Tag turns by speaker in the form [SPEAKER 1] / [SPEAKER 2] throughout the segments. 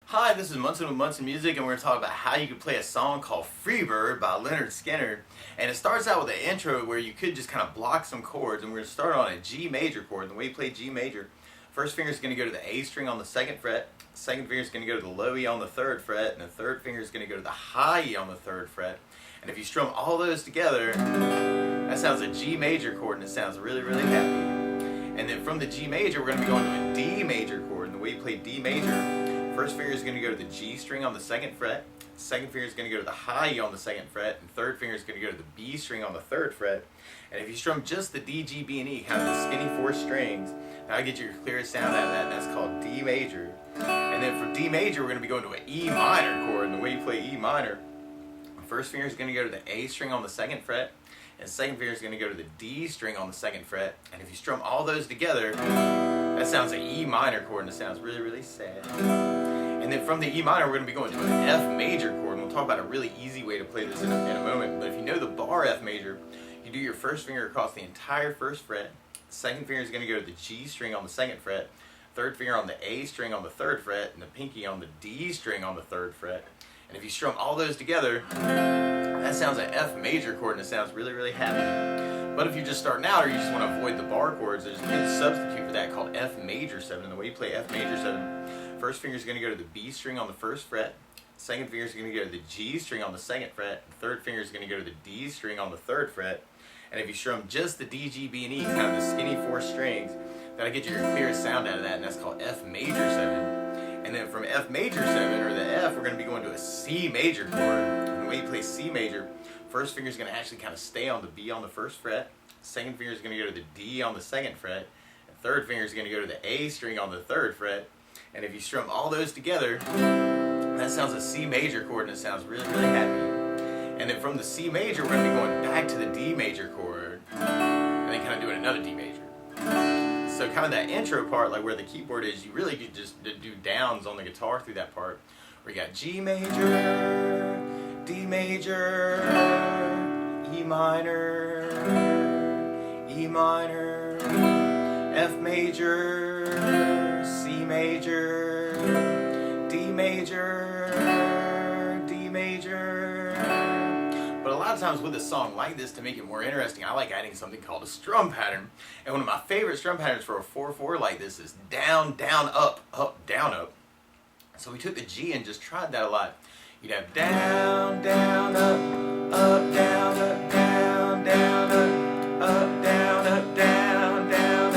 [SPEAKER 1] Hi, this is Munson with Munson Music, and we're going to talk about how you can play a song called Freebird by Lynyrd Skynyrd. And it starts out with an intro where you could just kind of block some chords, and we're going to start on a G major chord. And the way you play G major, first finger is going to go to the A string on the second fret, second finger is going to go to the low E on the third fret, and the third finger is going to go to the high E on the third fret. And if you strum all those together, that sounds a G major chord, and it sounds really, really happy. And then from the G major, we're going to be going to a D major chord. And the way you play D major, first finger is going to go to the G string on the second fret, second finger is going to go to the high E on the second fret, and third finger is going to go to the B string on the third fret. And if you strum just the D, G, B, and E, kind of the skinny four strings, that'll get you your clearest sound out of that, and that's called D major. And then from D major, we're going to be going to an E minor chord. And the way you play E minor, first finger is going to go to the A string on the second fret, and second finger is going to go to the D string on the second fret. And if you strum all those together, that sounds an E minor chord, and it sounds really, really sad. And then from the E minor, we're going to be going to an F major chord, and we'll talk about a really easy way to play this in a moment. But if you know the bar F major, you do your first finger across the entire first fret, second finger is going to go to the G string on the second fret, third finger on the A string on the third fret, and the pinky on the D string on the third fret. And if you strum all those together, that sounds an F major chord, and it sounds really, really happy. But if you're just starting out or you just want to avoid the bar chords, there's a good substitute for that called F major 7. And the way you play F major 7, first finger is going to go to the B string on the first fret, second finger is going to go to the G string on the second fret, third finger is going to go to the D string on the third fret. And if you strum just the D, G, B, and E, kind of the skinny four strings, that'll get you your clearest sound out of that, and that's called F major 7. And then from F major 7, or the F, we're going to be going to a C major chord. And the way you play C major, first finger is going to actually kind of stay on the B on the first fret, second finger is going to go to the D on the second fret, and third finger is going to go to the A string on the third fret. And if you strum all those together, that sounds a C major chord, and it sounds really, really happy. And then from the C major, we're going to be going back to the D major chord, and then kind of doing another D major. So kind of that intro part, like where the keyboard is, you really could just do downs on the guitar through that part. Where you got G major, D major, E minor, E minor, F major, C major, D major, D major. But a lot of times with a song like this, to make it more interesting, I like adding something called a strum pattern. And one of my favorite strum patterns for a 4/4 like this is down, down, up, up, down, up. So we took the G and just tried that a lot. You'd have down, down, up, down, up, down, down, up, down, up, down, down,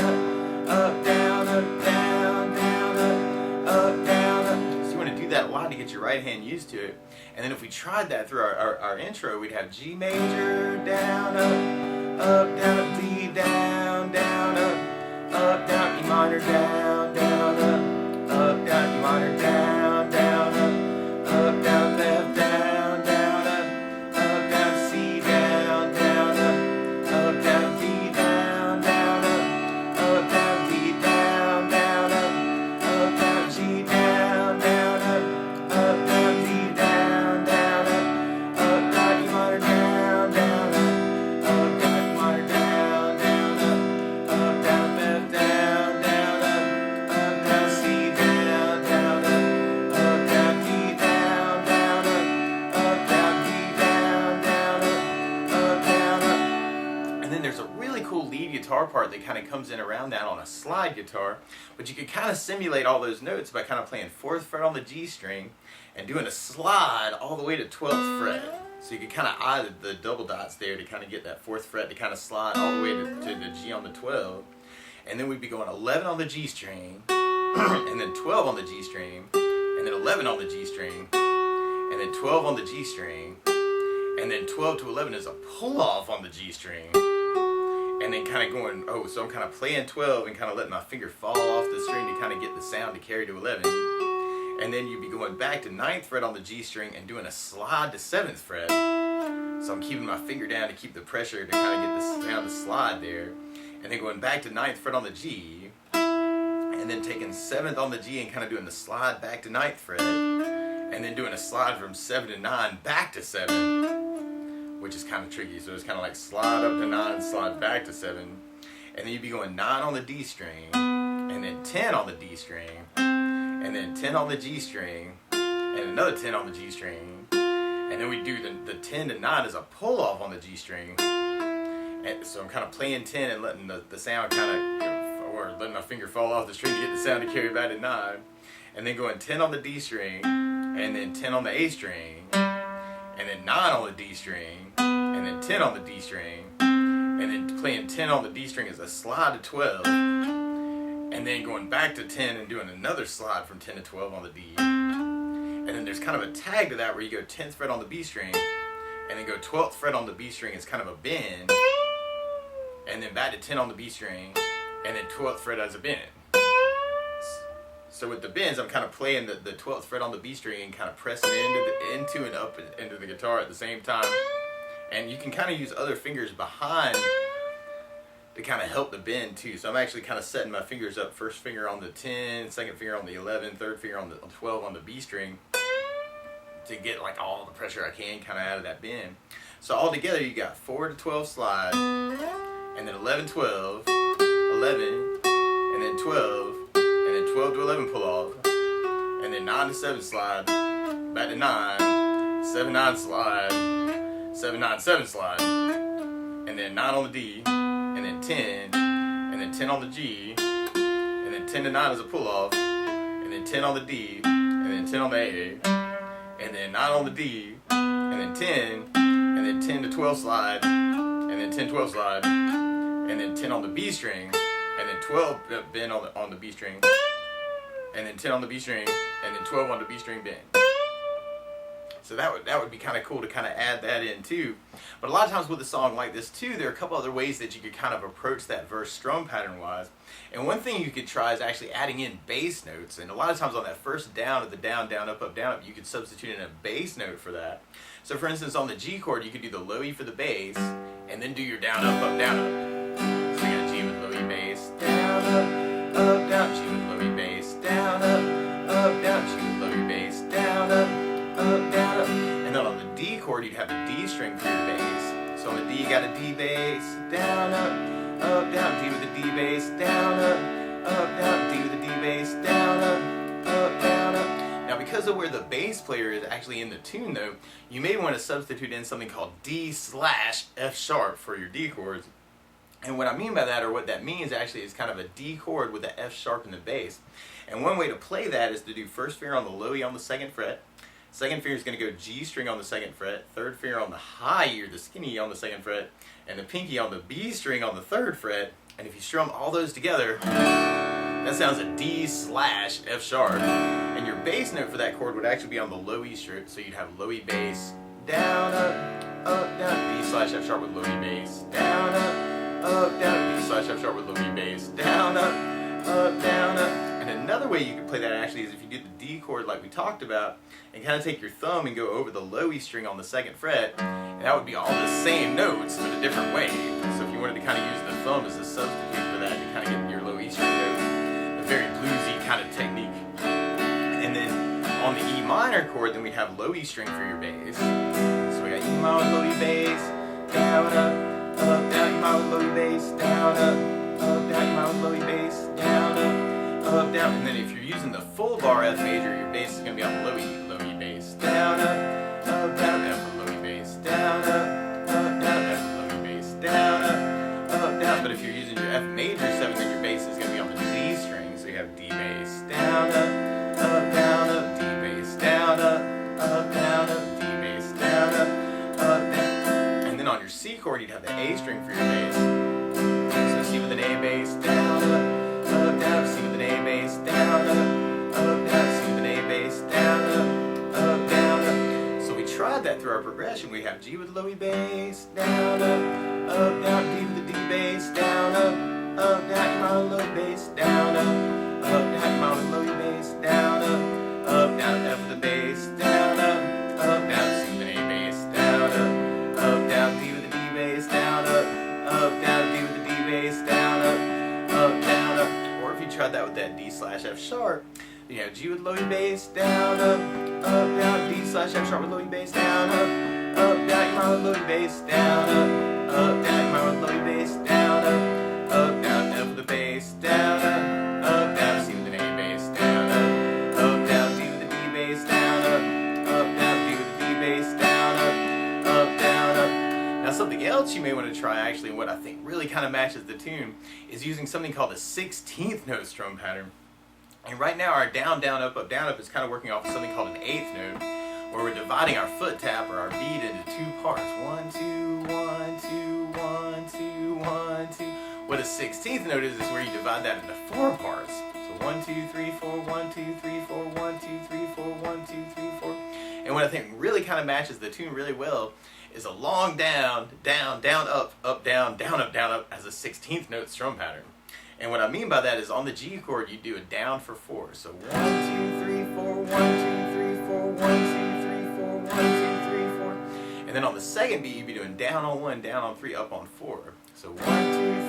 [SPEAKER 1] up, down, up, down, down, up, down, up. So you want to do that a lot to get your right hand used to it. And then if we tried that through our intro, we'd have G major, down, up, down, D, down, down, up, down, E minor, down, down, up, down, E minor, down, down, up, down, F, down, down, up, down, C, down, down, up, down, D, down, down, up, down, D, down, down, up, down, G, down, down, up, down, D, down, down, up, down, E minor, down, down, up, down, E minor, down, down, up, down, F, down, down, up, down, C, down, down, up, down, D, down, down, up, down, D, down, down, up, down, up. And then there's a really cool lead guitar part that kind of comes in around that on a slide guitar. But you could kind of simulate all those notes by kind of playing 4th fret on the G string and doing a slide all the way to 12th fret. So you could kind of eye the double dots there to kind of get that 4th fret to kind of slide all the way to the G on the 12. And then we'd be going 11 on the G string, and then 12 on the G string, and then 11 on the G string, and then 12 on the G string, and then 12 to 11 is a pull off on the G string. And then kind of going, so I'm kind of playing 12 and kind of letting my finger fall off the string to kind of get the sound to carry to 11. And then you'd be going back to 9th fret on the G string and doing a slide to 7th fret. So I'm keeping my finger down to keep the pressure to kind of get the sound to slide there. And then going back to 9th fret on the G, and then taking 7th on the G and kind of doing the slide back to 9th fret, and then doing a slide from 7 to 9 back to 7, which is kind of tricky. So it's kind of like slide up to 9, slide back to 7, and then you'd be going 9 on the D string, and then 10 on the D string, and then 10 on the G string, and another 10 on the G string, and then we do the 10 to 9 as a pull off on the G string. And so I'm kind of playing 10 and letting the sound kind of, or letting my finger fall off the string to get the sound to carry back to 9, and then going 10 on the D string, and then 10 on the A string, and then 9 on the D string, and then 10 on the D string, and then playing 10 on the D string as a slide to 12, and then going back to 10 and doing another slide from 10 to 12 on the D. And then there's kind of a tag to that where you go 10th fret on the B string, and then go 12th fret on the B string as kind of a bend, and then back to 10 on the B string, and then 12th fret as a bend. So with the bends, I'm kind of playing the 12th fret on the B string and kind of pressing into and up into the guitar at the same time. And you can kind of use other fingers behind to kind of help the bend too. So I'm actually kind of setting my fingers up, first finger on the 10, second finger on the 11, third finger on the 12 on the B string, to get like all the pressure I can kind of out of that bend. So all together you got 4 to 12 slide, and then 11, 12, 11, and then 12, and then 12 to 11 pull off, and then 9 to 7 slide, back to 9, 7, 9 slide, 7, 9, 7 slide, and then 9 on the D, and then 10, and then 10 on the G, and then 10 to 9 is a pull off, and then 10 on the D, and then 10 on the A, and then 9 on the D, and then 10, and then 10 to 12 slide, and then 10, 12 slide, and then 10 on the B string, and then 12 bend on the B string, and then 10 on the B string, and then 12 on the B string bend. So that would be kind of cool to kind of add that in too. But a lot of times with a song like this too, there are a couple other ways that you could kind of approach that verse strum pattern wise. And one thing you could try is actually adding in bass notes. And a lot of times on that first down of the down, down, up, down, up, you could substitute in a bass note for that. So for instance, on the G chord, you could do the low E for the bass, and then do your down, up, down, up. So you got G with low E bass, down, up, down, G with low E bass, down, up, down, G with low E bass, down, up, down, up. And then on the D chord, you'd have the D string for your bass. So on the D, you got a D bass, down, up, down, D with the D bass, down, up, down, D with the D bass, down, up, down, up. Now because of where the bass player is actually in the tune though, you may want to substitute in something called D/F sharp for your D chords. And what I mean by that, or what that means actually, is kind of a D chord with the F sharp in the bass. And one way to play that is to do first finger on the low E on the second fret, second finger is going to go G string on the second fret, third finger on the high E or the skinny E on the second fret, and the pinky on the B string on the third fret. And if you strum all those together, that sounds a D/F sharp. And your bass note for that chord would actually be on the low E string, so you'd have low E bass, down, up, down, D/F sharp with low E bass, down, down, D/F sharp with low E bass, down, down, up. And another way you can play that actually is if you do the D chord like we talked about, and kind of take your thumb and go over the low E string on the second fret, and that would be all the same notes but a different way. So if you wanted to kind of use the thumb as a substitute for that, you kind of get your low E string note, a very bluesy kind of technique. And then on the E minor chord, then we have low E string for your bass. So we got E minor with low E bass, down, up, down, E minor with low E bass, down, up, down, E minor with low E bass, down, up, down. And then if you're using the full bar F major, your bass is going to be on low E bass, down, down, F with low E bass, down, down, F with low E bass, down, down. But if you're using your F major 7, then your bass is going to be on the D string, so you have D bass, down, down, D bass, down, down, D bass, down, down. And then on your C chord, you'd have the A string for your bass. So C with an A bass, down, down, C with an A bass, down, down, C with an A bass, down, down. So we tried that through our progression. We have G with low E bass, down, down, D with the D bass, down, down, E minor low E bass, down, down, E minor low E bass, down, down, F with the bass, down, down, C with an A bass, down, down, D with the D bass, down, down, D with the D bass, down, down. Or if you tried that with that D/F sharp, you have G with low E bass, down, down, D/F sharp with low E bass, down, down, E minor low E bass, down, down, E minor low E bass, down, down, F with the bass, down, down, C with an A bass, down, you may want to try actually, and what I think really kind of matches the tune, is using something called the 16th note strum pattern. And right now our down, down, up is kind of working off of something called an 8th note, where we're dividing our foot tap or our beat into two parts. 1, 2, 1, 2, 1, 2, 1, 2. What a 16th note is where you divide that into 4 parts. So 1, 2, 3, 4, 1, 2, 3, 4, 1, 2, 3, 4, 1, 2, 3, 4. And what I think really kind of matches the tune really well is a long down, down, down, up, down, up as a 16th note strum pattern. And what I mean by that is on the G chord, you do a down for 4. So 1, 2, 3, 4, 1, 2, 3, 4, 1, 2, 3, 4, 1, 2, 3, 4. And then on the second beat, you'd be doing down on 1, down on 3, up on 4. So 1, 2,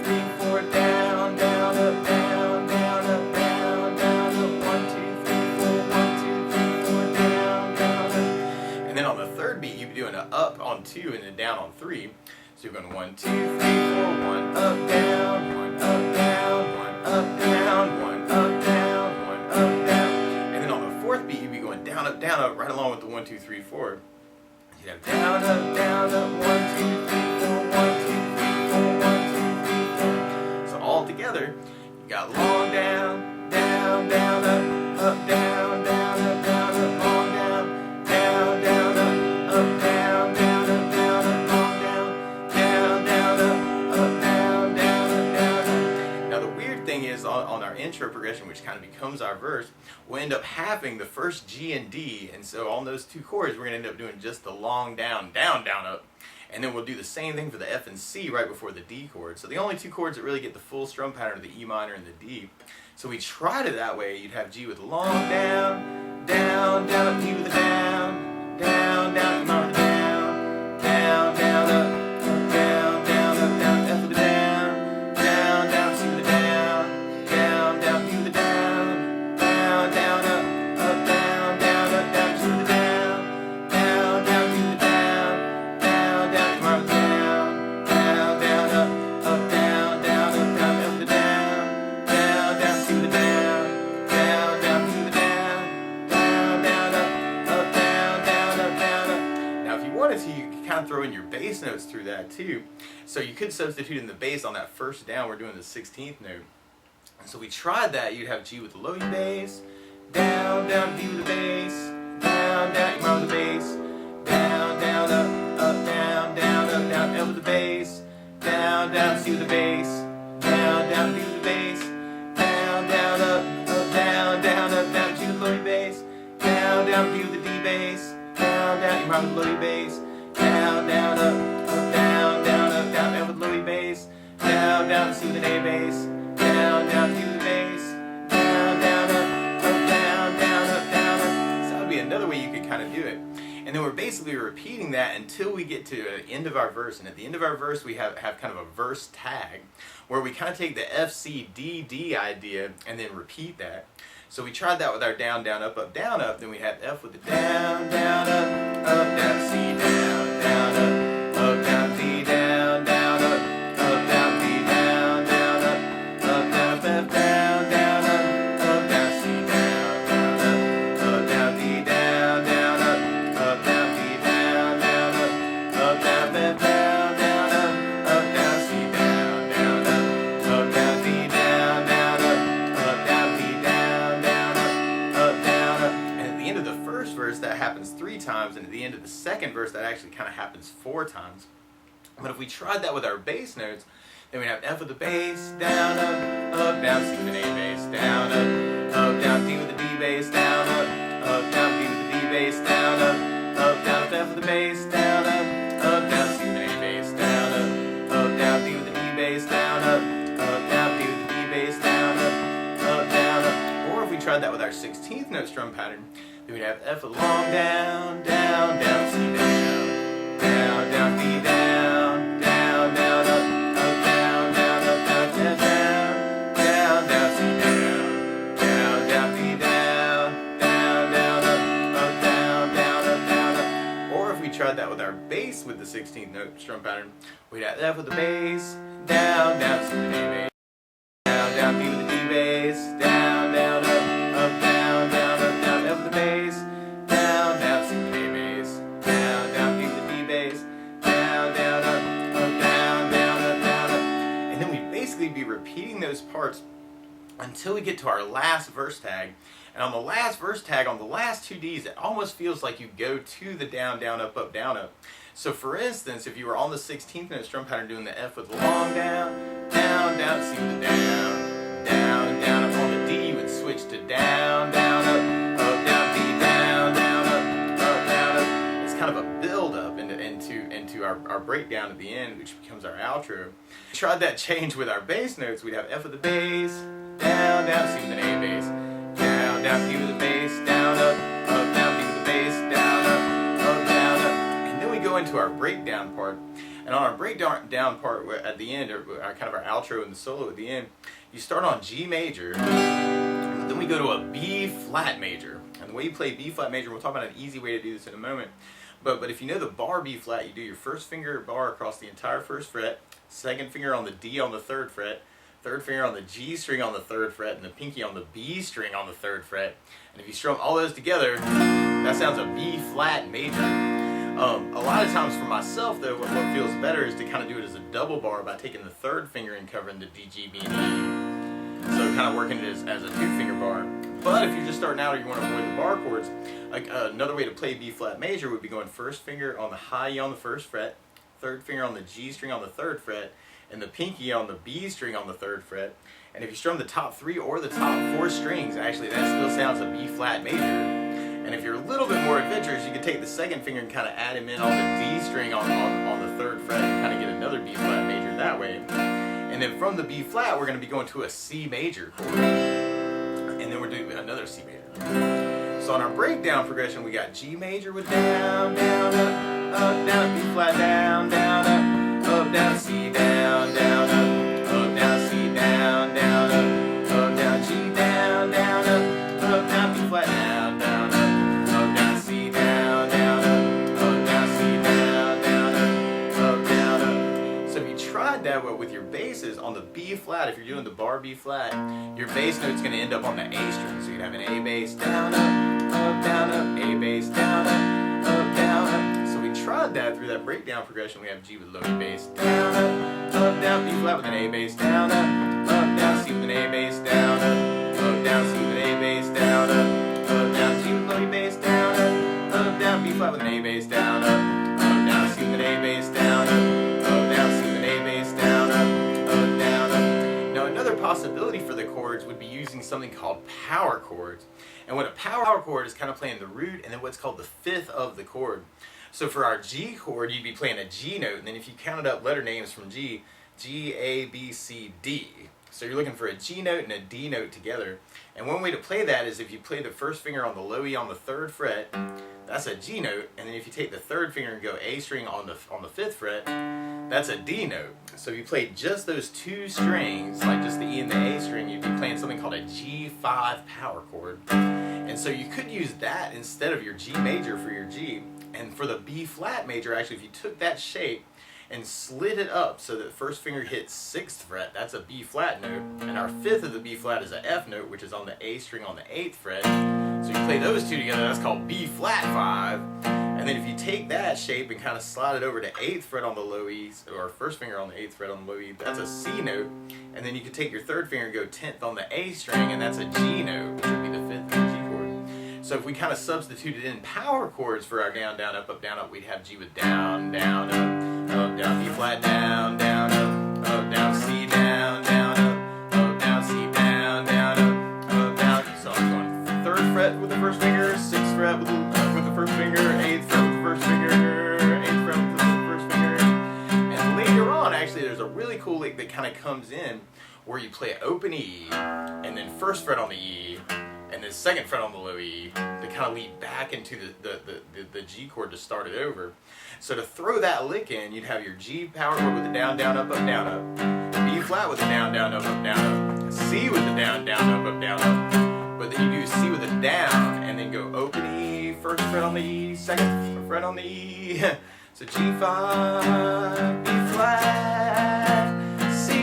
[SPEAKER 1] 3, 4, down, down, up, down, down, up, down, down, up, 1, 2, 3, 4, 1, 2, 3, 4, down, down, up. And then on the third beat, you'd be doing an up on 2 and then down on 3. So you're going 1, 2, 3, 4, 1, up, down, 1, up, down, 1, up, down, 1, up, down, 1, up, down. And then on the fourth beat, you'd be going down, up, right along with the 1, 2, 3, 4. You'd have down, up, 1, 2, 3, 4, 1, 2, 3, 4, 1, 2, 3, 4. So all together, you got long down, down, down, up, down, down, up, down, up, long down, down, down, up, down, down, up, down, up, long down, down, down, up, down, down, up, down, up. Now the weird thing is on our intro progression, which kind of becomes our verse, we'll end up having the first G and D, and so on those two chords, we're going to end up doing just the long down, down, down, up. And then we'll do the same thing for the F and C right before the D chord. So the only two chords that really get the full strum pattern are the E minor and the D. So we tried it that way. You'd have G with long down, down, down, up, D with a down, down, down, E minor with a down, down, down, up, down, down, up, down, F with a down, down, down, C with a down, down, down, D with a down, down, down, up, down, down, up, down, C with a down, down, down, D with a down, down, down, E minor with a down, down, down, up, down, down, up, down, F with a down, down, down, C with a down, down, down, D with a down, down, down, up, down, down, up, down, up. Now if you wanted to, you could kind of throw in your bass notes through that too. So you could substitute in the bass on that first down, we're doing the 16th note. So we tried that. You'd have G with the low E bass, down, down, D with the bass, down, down, E minor with the bass, down, down, up, down, down, up, down, F with the bass, down, down, C with the bass, down, down, D with the bass, down, down, up, down, down, up, down, G with the low E bass, down, down, D with the D bass, down, down, E minor with the low E bass, down, down, up, down, down, up, down, F with the low E bass, down, down, C with an A bass, down, down, D with the bass, down, down, up, down, down, up, down, up. So that would be another way you could kind of do it. And then we're basically repeating that until we get to the end of our verse. And at the end of our verse, we have kind of a verse tag where we kind of take the F, C, D, D idea and then repeat that. So we tried that with our down, down, up, down, up. Then we have F with the down, down, up, down, C, down, down, up, down, D, down, down, up, down, D, down, down, up, down, F, down, down, up, down, C, down, down, down, D, down, down, up, down, D, down, down, up, down, F, down, down, down, C, down, down, down, D, down, down, down, D, down, down, down, up. And at the end of the first verse, that happens 3 times, and at the end of the second verse, that actually kind of happens 4 times. But if we tried that with our bass notes, then we have F with the bass, down, down, C with an A bass, down, down, D with the D bass, down, down, D with the D bass, down, down, F with the bass, down, down, C with an A bass, down, down, D with the D bass, down, down, D with the D bass, down, down. Or if we tried that with our 16th note strum pattern, then we'd have F with long down, down, down, C down, down, down, D down, down, down, up, down, down, up, down, down, down, down, C down, down, down, D down, down, down, up, down, down, up, down, up. Or if we tried that with our bass with the 16th note strum pattern, we'd have F with the bass, down, down, C with an A bass, down, down, D with the D bass, down, down, up, down, down, up, down, F with the bass, down, down, C with an A bass, down, down, D with the D bass, down, down, up, down. until we get to our last verse tag. And on the last verse tag, on the last two Ds, it almost feels like you go to the down, down, up, up, down, up. So for instance, if you were on the 16th note strum pattern doing the F with the long down, down, down, C with the down, down, down, up on the D, you would switch to down, down, up, down, B, down, down, up, down, up. It's kind of a build up into our breakdown at the end, which becomes our outro. We tried that change with our bass notes. We'd have F with the bass, down, down, C with an A bass, down, down, B with the bass, down, up, down, B with the bass, down, up, down, up. And then we go into our breakdown part. And on our breakdown part at the end, or kind of our outro and the solo at the end, you start on G major, then we go to a B flat major. And the way you play B flat major, we'll talk about an easy way to do this in a moment. But if you know the bar B flat, you do your first finger bar across the entire first fret, second finger on the D on the third fret, third finger on the G string on the third fret, and the pinky on the B string on the third fret. And if you strum all those together, that sounds a B flat major. A lot of times for myself though, what feels better is to kind of do it as a double bar by taking the third finger and covering the D, G, B, and E. So kind of working it as a two finger bar. But if you're just starting out or you want to avoid the bar chords, like another way to play B flat major would be going first finger on the high E on the first fret, third finger on the G string on the third fret, and the pinky on the B string on the third fret. And if you strum the top three or the top four strings, actually that still sounds a B flat major. And if you're a little bit more adventurous, you can take the second finger and kind of add him in on the D string on the third fret and kind of get another B flat major that way. And then from the B flat, we're going to be going to a C major chord. And then we're doing another C major. So on our breakdown progression, we got G major with down, down, up, down, B flat, down, down, up, down, C, down, down, up, down, C, down, down, up, down, G, down, down, up, down, B flat, down, down, up, down, C, down, down, up, down, C, down, down, down, up. So if you tried that with your basses on the B flat, if you're doing the bar B flat, your bass note's going to end up on the A string. So you'd have an A bass, down, up, down, up, A bass, down, up, down, up. So we tried that through that breakdown progression. We have G with low E bass, down, up, down, B flat with an A bass, down, down, C with an A bass, down, down, C with an A bass, down, down, G with low E bass, down, down, B flat with an A bass, down, down, C with an A bass, down, down, C with an A bass, down, down, up. Now another possibility for the chords would be using something called power chords. And what a power chord is kind of playing the root and then what's called the fifth of the chord. So for our G chord, you'd be playing a G note, and then if you counted up letter names from G, G, A, B, C, D. So you're looking for a G note and a D note together. And one way to play that is if you play the first finger on the low E on the third fret, that's a G note, and then if you take the third finger and go A string on the fifth fret, that's a D note. So if you played just those two strings, like just the E and the A string, you'd be playing something called a G5 power chord. And so you could use that instead of your G major for your G. And for the B flat major, actually, if you took that shape and slid it up so that the first finger hits 6th fret, that's a B flat note, and our fifth of the B flat is a F note, which is on the A string on the 8th fret. So you play those two together, that's called B flat 5. And then if you take that shape and kind of slide it over to 8th fret on the low E, or first finger on the 8th fret on the low E, that's a C note. And then you could take your third finger and go 10th on the A string, and that's a G note, which would be the fifth of the G chord. So if we kind of substituted in power chords for our down, down, up, down, we'd have G with down, down, up, down, B flat, down, down, up, down, C, down, down, up, down, C, down, down, up, down. So I'm going 3rd fret with the first finger, 6th fret with the first finger, 8th fret with the first finger, 8th fret with the first finger. And later on, actually, there's a really cool lick that kind of comes in where you play open E, and then 1st fret on the E, and then 2nd fret on the low E to kind of lead back into the G chord to start it over. So to throw that lick in, you'd have your G power chord with the down, down, up, down, up. B flat with the down, down, up, down, up. C with the down, down, up, down, up. But then you do C with the down, and then go open E, 1st fret on the E, 2nd fret on the E. So G5, B flat, C,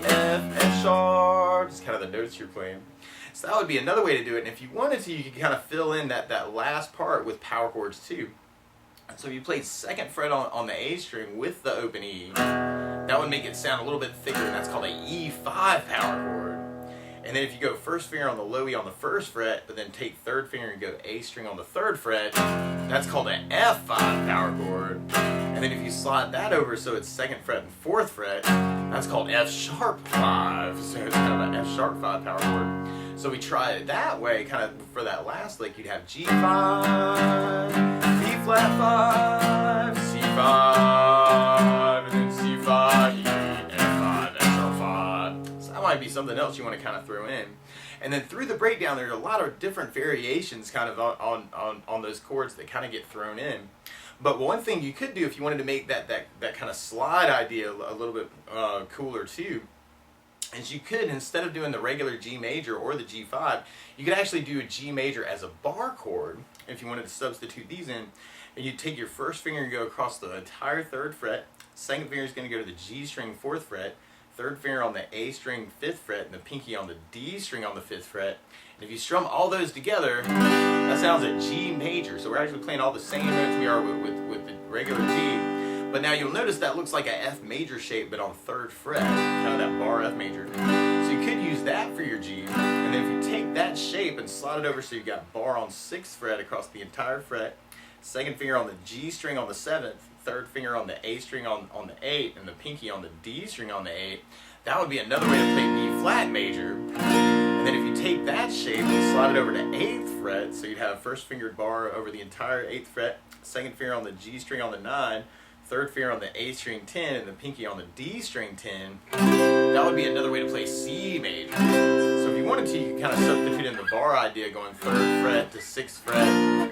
[SPEAKER 1] F sharp. It's kind of the notes you're playing. So that would be another way to do it. And if you wanted to, you could kind of fill in that last part with power chords too. So if you played 2nd fret on the A string with the open E, that would make it sound a little bit thicker, and that's called a E5 power chord. And then if you go first finger on the low E on the first fret, but then take third finger and go A string on the third fret, that's called an F5 power chord. And then if you slide that over so it's second fret and fourth fret, that's called F sharp 5. So it's kind of an F sharp 5 power chord. So we try it that way, kind of for that last lick, you'd have G5, B flat 5, C5, and then C5, E, F5, F sharp 5. So that might be something else you want to kind of throw in. And then through the breakdown, there's a lot of different variations kind of on those chords that kind of get thrown in. But one thing you could do if you wanted to make that kind of slide idea a little bit cooler too, is you could, instead of doing the regular G major or the G5, you could actually do a G major as a bar chord if you wanted to substitute these in. And you take your first finger and go across the entire third fret, second finger is going to go to the G string fourth fret, third finger on the A string fifth fret, and the pinky on the D string on the fifth fret. And if you strum all those together, that sounds a G major. So we're actually playing all the same notes we are with the regular G. But now you'll notice that looks like a F major shape, but on third fret, kind of that bar F major. So you could use that for your G. And then if you take that shape and slide it over so you've got bar on sixth fret across the entire fret, second finger on the G string on the seventh, third finger on the A string on the 8, and the pinky on the D string on the 8, that would be another way to play B flat major. And then if you take that shape and slide it over to 8th fret, so you'd have first fingered bar over the entire 8th fret, second finger on the G string on the 9, third finger on the A string 10, and the pinky on the D string 10, that would be another way to play C major. So if you wanted to, you could kind of substitute in the bar idea, going 3rd fret to 6th fret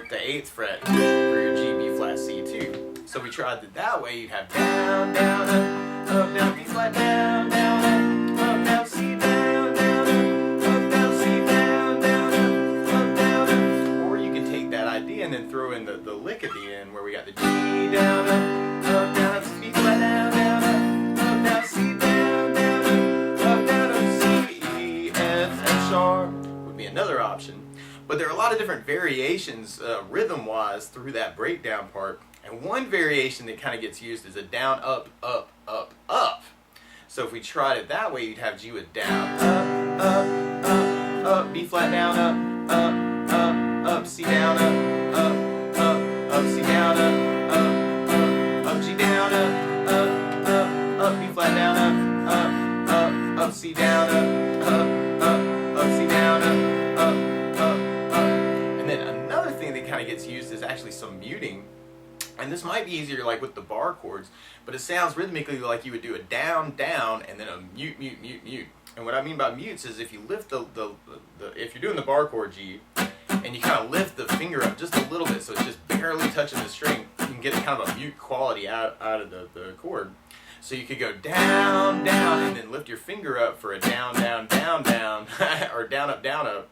[SPEAKER 1] to 8th fret for your G, B flat, C too. So we tried it that way. You'd have down, down, up, down, B flat, down, down, down, C, down, down, down, C, down, down, down. Or you can take that idea and then throw in the lick at the end where we got the G, down, up, down, B flat, down, down, down, C, down, down, C, E, F, F sharp would be another option. But there are a lot of different variations rhythm-wise through that breakdown part. And one variation that kind of gets used is a down, up, up, up, up. So if we tried it that way, you'd have G with down, up, B flat, down, up, C down, up, C down, up, G down, up, B flat, down, up, C down, up, C down, up. And then another thing that kind of gets used is actually some muting. And this might be easier like with the bar chords, but it sounds rhythmically like you would do a down, down, and then a mute, mute, mute, mute. And what I mean by mutes is if you lift if you're doing the bar chord G, and you kind of lift the finger up just a little bit so it's just barely touching the string, you can get kind of a mute quality out of the chord. So you could go down, down, and then lift your finger up for a down, down, down, down, or down, up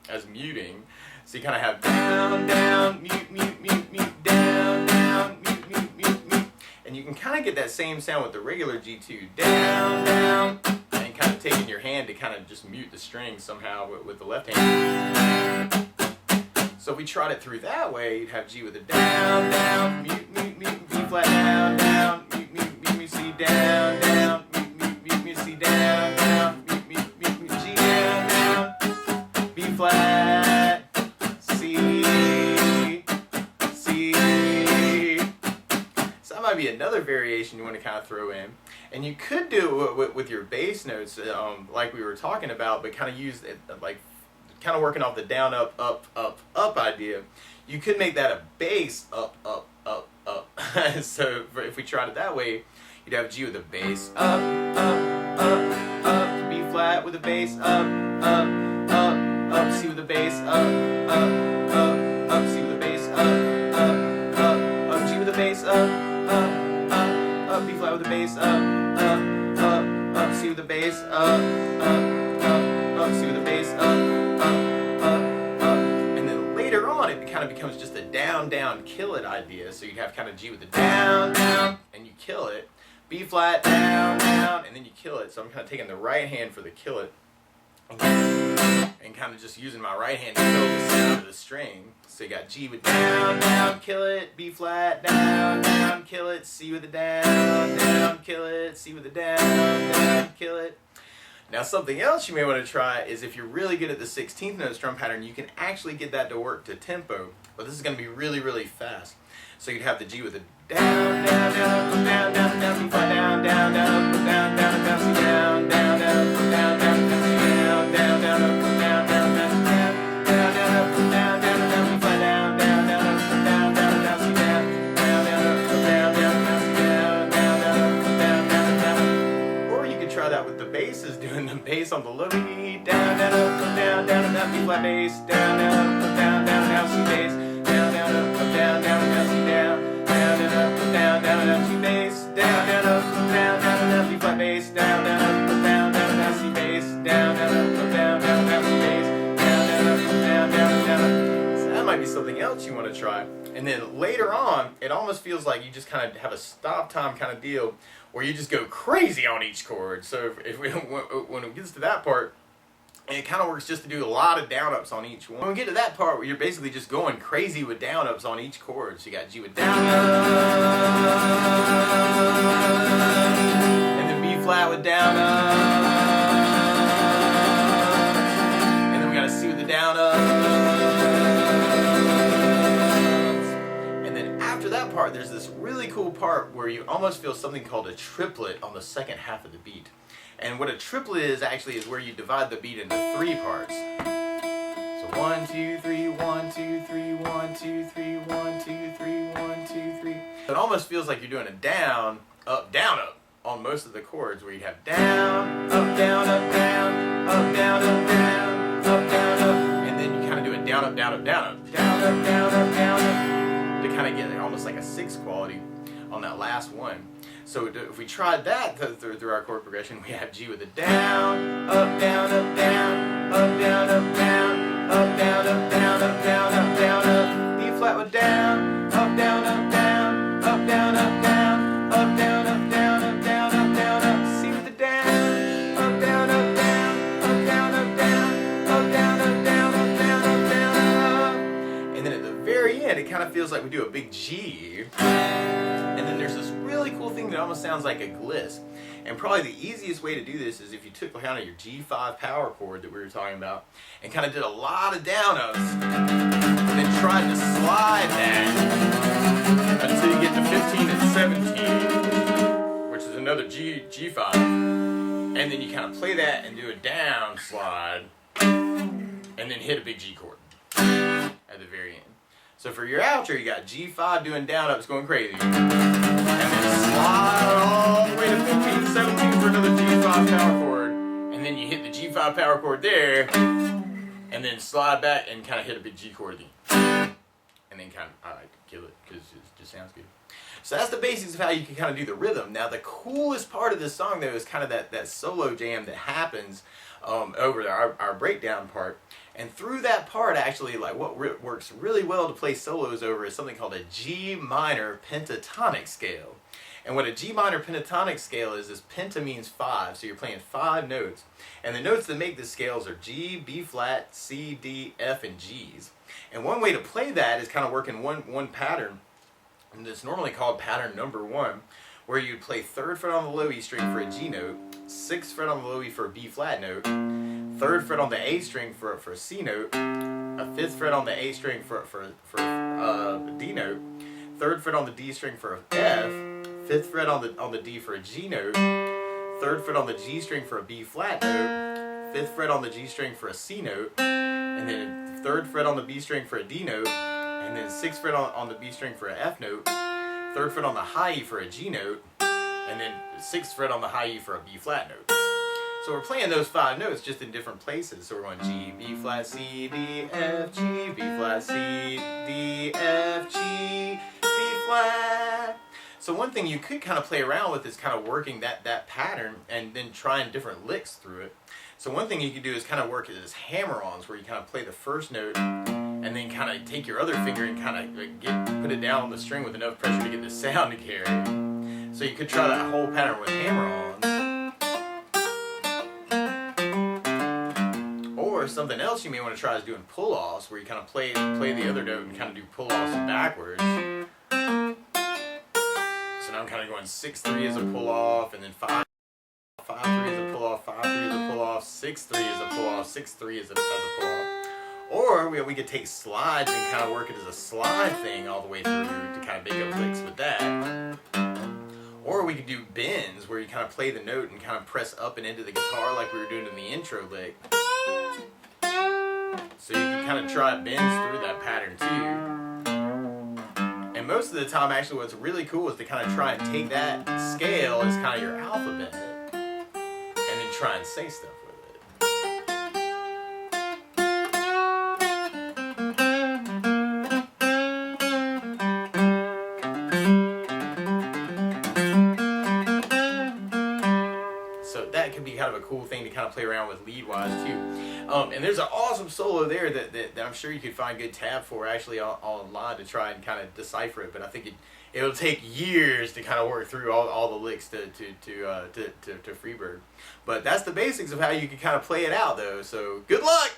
[SPEAKER 1] as muting. So you kind of have down, down, mute, mute, mute, mute, down, down, mute, mute, mute, mute. And you can kind of get that same sound with the regular G2, down, down, and kind of taking your hand to kind of just mute the string somehow with the left hand. So if we tried it through that way, you'd have G with a down, down, mute, mute, mute, B flat, down, down, mute, mute, mute, mute, C, down, down, mute, mute, mute, mute, C, down, down, mute, mute, mute, mute, G, down, down, B flat, C. So that might be another variation you want to kind of throw in. And you could do it with your bass notes, like we were talking about, but kind of use it like kind of working off the down, up, up, up, up idea. You could make that a bass up, up, up, up. So if we tried it that way, you'd have G with a bass up, up, up, up, B flat with a bass up, up, up, C with a bass up, C with a bass up, G with a bass up, B flat with a bass up, C with a bass up, C with a bass up, and then later on it kind of becomes just a down, down, kill it idea. So you'd have kind of G with the down, down, and you kill it, B flat, down, down, and then you kill it. So I'm kind of taking the right hand for the kill it. And and kind of just using my right hand to fill the sound of the string. So you got G with down, down, kill it, B flat, down, down, kill it, C with the down, down, kill it, C with the down, down, kill it. Now something else you may want to try is if you're really good at the 16th note strum pattern, you can actually get that to work to tempo, but this is going to be really, really fast. So you'd have the G with the down, down, down, down, down, down, B flat, down, down, down, down, down, down, C down, down, down, down, down, down, C down, down, down, down, down, down, down, down, down, down, down, down, B flat, down, down, down, down, down, down, C down, down, down, down, down, down, C down, down, down, down, down. Or you could try that with the basses, doing the bass on the low E, down, down, down, down, down, B flat bass, down, down, down, down, down, C bass, down, down, down, down, down, C down, down, down, down, down, down, C bass, down, down, down, down, down, B flat bass, down, down, down, down, down, C bass, down, down, down, down, down, C bass, down, down, down, down, down. So that might be something else you want to try. And then later on, it almost feels like you just kind of have a stop time kind of deal where you just go crazy on each chord. So when it gets to that part, and it kind of works just to do a lot of down ups on each one. When we get to that part where you're basically just going crazy with down ups on each chord. So you got G with down up, and then B flat with down up, and then we got a C with the down up, and then after that part there's this really cool part where you almost feel something called a triplet on the second half of the beat. And what a triplet is actually is where you divide the beat into 3 parts. So 1, 2, 3, 1, 2, 3, 1, 2, 3, 1, 2, 3, 1, 2, 3. It almost feels like you're doing a down, up on most of the chords where you have down, up, down, up, down, up, down, up, down, up, down, up. And then you kind of do a down, up, down, up, down, up, down, up, down, up, down, up. To kind of get almost like a 6 quality on that last one. So if we tried that through our chord progression, we have G with a down, up, down, up, down, up, down, up, down, up, down, up, down, up, down, up, down, up, B flat with down, up, down, up, down, up, down, up, down, up, down, up, down, up, down, up, down, up, C with the down, up, down, up, down, up, down, up, down, up, down, up, down, up, down, up, down, up. And then at the very end, it kind of feels like we do a big G. And then there's this really cool thing that almost sounds like a gliss. And probably the easiest way to do this is if you took kind of your G5 power chord that we were talking about and kind of did a lot of down ups and then tried to slide that until you get to 15 and 17, which is another G5. And then you kind of play that and do a down slide and then hit a big G chord at the very end. So for your outro, you got G5 doing down ups going crazy. And then slide all the way to 15, 17 for another G5 power chord. And then you hit the G5 power chord there. And then slide back and kind of hit a big G chord again. And then kind of, I like to kill it because it just sounds good. So that's the basics of how you can kind of do the rhythm. Now the coolest part of this song though is kind of that solo jam that happens over our breakdown part. And through that part, actually, like what works really well to play solos over is something called a G minor pentatonic scale. And what a G minor pentatonic scale is penta means 5, so you're playing 5 notes. And the notes that make the scales are G, B flat, C, D, F, and G's. And one way to play that is kind of working one pattern, and it's normally called pattern number 1, where you'd play 3rd fret on the low E string for a G note, 6th fret on the low E for a B flat note, 3rd fret on the A string for a C note, a 5th fret on the A string for a D note, 3rd fret on the D string for a F, 5th fret on the D for a G note, 3rd fret on the G string for a B flat note, 5th fret on the G string for a C note, and then 3rd fret on the B string for a D note, and then 6th fret on the B string for a F note, 3rd fret on the high E for a G note, and then 6th fret on the high E for a B flat note. So we're playing those 5 notes just in different places. So we're going G, B flat, C, D, F, G, B flat, C, D, F, G, B flat. So one thing you could kind of play around with is kind of working that pattern and then trying different licks through it. So one thing you could do is kind of work it as hammer-ons, where you kind of play the first note and then kind of take your other finger and kind of put it down on the string with enough pressure to get the sound to carry. So you could try that whole pattern with hammer-ons. Or Or something else you may want to try is doing pull-offs, where you kind of play the other note and kind of do pull-offs backwards. So now I'm kind of going 6-3 as a pull-off, and then 5-3 as a pull-off, 5-3 as a pull-off, 6-3 as a pull-off, 6-3 as a pull-off. Or we could take slides and kind of work it as a slide thing all the way through to kind of make up licks with that. Or we could do bends, where you kind of play the note and kind of press up and into the guitar like we were doing in the intro lick. So you can kind of try bends through that pattern too. And most of the time, actually, what's really cool is to kind of try and take that scale as kind of your alphabet and then try and say stuff with it. That could be kind of a cool thing to kind of play around with lead-wise too. And there's an awesome solo there that I'm sure you could find good tab for actually online to try and kind of decipher it. But I think it'll take years to kind of work through all the licks to Freebird. But that's the basics of how you can kind of play it out though. So good luck!